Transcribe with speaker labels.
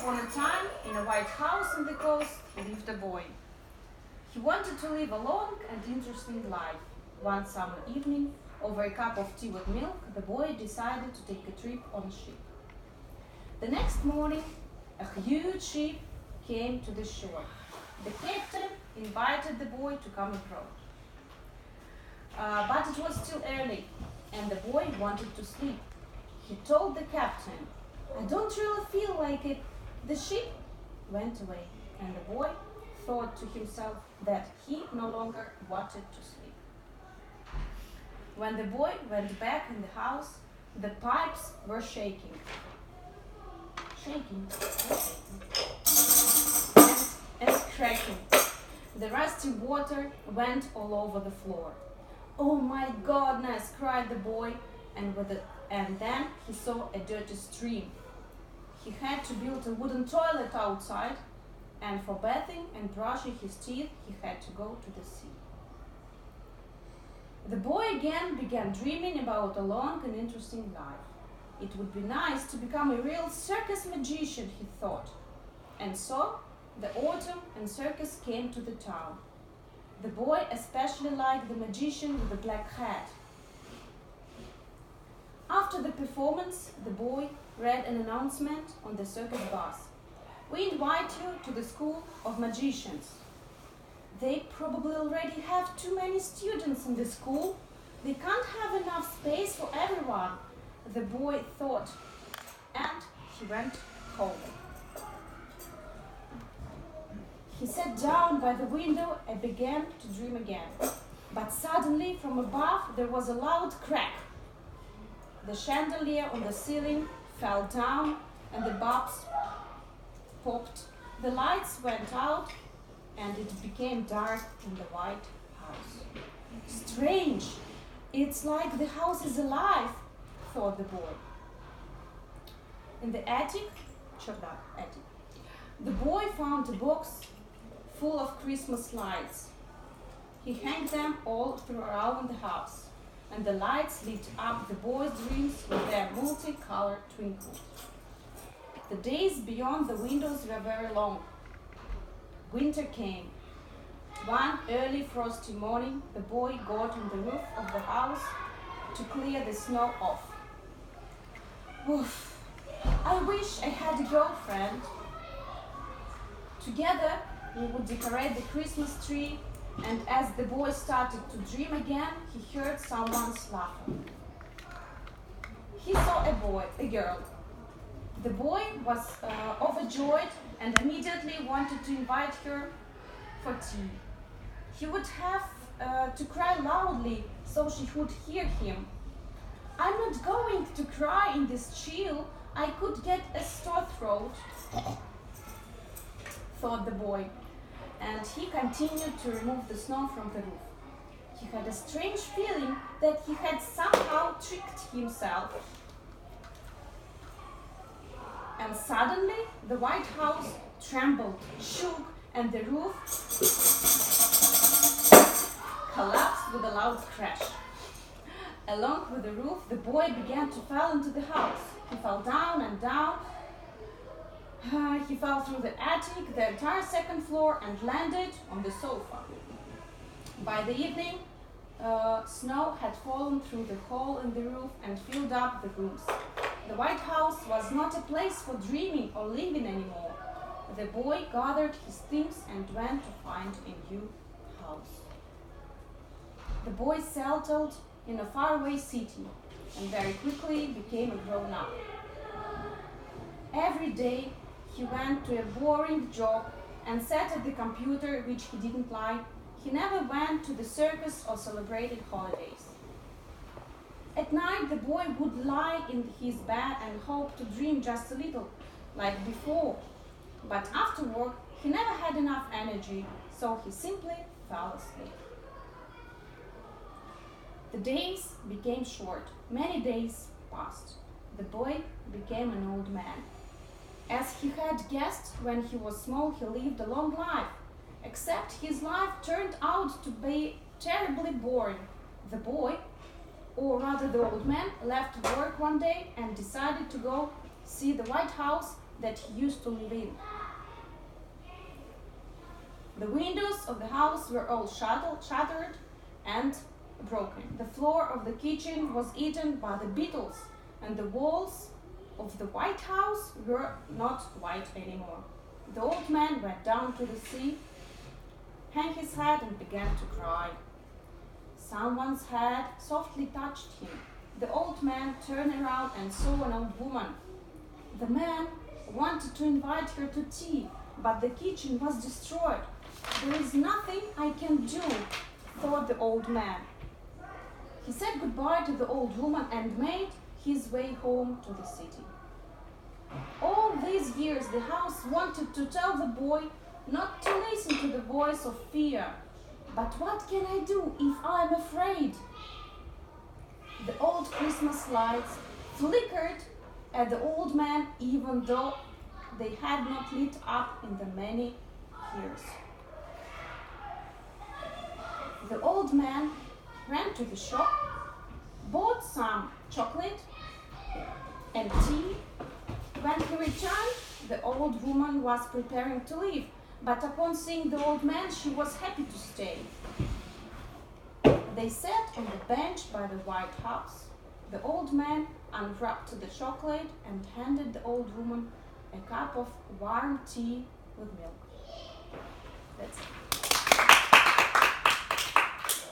Speaker 1: upon a time, in a white house on the coast, lived a boy. He wanted to live a long and interesting life. One summer evening, over a cup of tea with milk, the boy decided to take a trip on a ship. The next morning, a huge ship came to the shore. The captain invited the boy to come aboard. But it was still early, and the boy wanted to sleep. He told the captain, "I don't really feel like it." The ship went away, and the boy thought to himself that he no longer wanted to sleep. When the boy went back in the house, the pipes were shaking. And cracking. The rusty water went all over the floor. "Oh my goodness!" cried the boy, and then he saw a dirty stream. He had to build a wooden toilet outside, and for bathing and brushing his teeth, he had to go to the sea. The boy again began dreaming about a long and interesting life. It would be nice to become a real circus magician, he thought. And so, the autumn and circus came to the town. The boy especially liked the magician with the black hat. After the performance, the boy read an announcement on the circus bus. "We invite you to the School of Magicians." "They probably already have too many students in the school. They can't have enough space for everyone," the boy thought, and he went home. He sat down by the window and began to dream again. But suddenly, from above, there was a loud crack. The chandelier on the ceiling fell down, and the bulbs popped. The lights went out, and it became dark in the white house. "Strange! It's like the house is alive," thought the boy. In the attic, the boy found a box full of Christmas lights. He hung them all around the house, and the lights lit up the boy's dreams with their multicolored twinkle. The days beyond the windows were very long. Winter came. One early frosty morning, the boy got on the roof of the house to clear the snow off. "Oof, I wish I had a girlfriend." Together, we would decorate the Christmas tree, and as the boy started to dream again, he heard someone's laughing. He saw a girl. The boy was overjoyed and immediately wanted to invite her for tea. He would have to cry loudly so she would hear him. "I'm not going to cry in this chill. I could get a sore throat," thought the boy, and he continued to remove the snow from the roof. He had a strange feeling that he had somehow tricked himself. And suddenly, the White House trembled, shook, and the roof collapsed with a loud crash. Along with the roof, the boy began to fall into the house. He fell down and down. He fell through the attic, the entire second floor, and landed on the sofa. By the evening, snow had fallen through the hole in the roof and filled up the rooms. The White House was not a place for dreaming or living anymore. The boy gathered his things and went to find a new house. The boy settled in a faraway city and very quickly became a grown-up. Every day he went to a boring job and sat at the computer, which he didn't like. He never went to the circus or celebrated holidays. At night, the boy would lie in his bed and hope to dream just a little, like before. But after work, he never had enough energy, so he simply fell asleep. The days became short. Many days passed. The boy became an old man. As he had guessed when he was small, he lived a long life. Except his life turned out to be terribly boring. The boy, or rather the old man, left work one day and decided to go see the White House that he used to live in. The windows of the house were all shattered and broken. The floor of the kitchen was eaten by the beetles, and the walls of the White House were not white anymore. The old man went down to the sea, hung his head and began to cry. Someone's head softly touched him. The old man turned around and saw an old woman. The man wanted to invite her to tea, but the kitchen was destroyed. There is nothing I can do, thought the old man. He said goodbye to the old woman and made his way home to the city. All these years the house wanted to tell the boy not to listen to the voice of fear. But what can I do if I'm afraid? The old Christmas lights flickered at the old man even though they had not lit up in the many years. The old man ran to the shop, bought some chocolate and tea. When he returned, the old woman was preparing to leave, but upon seeing the old man, she was happy to stay. They sat on the bench by the White House. The old man unwrapped the chocolate and handed the old woman a cup of warm tea with milk. That's it.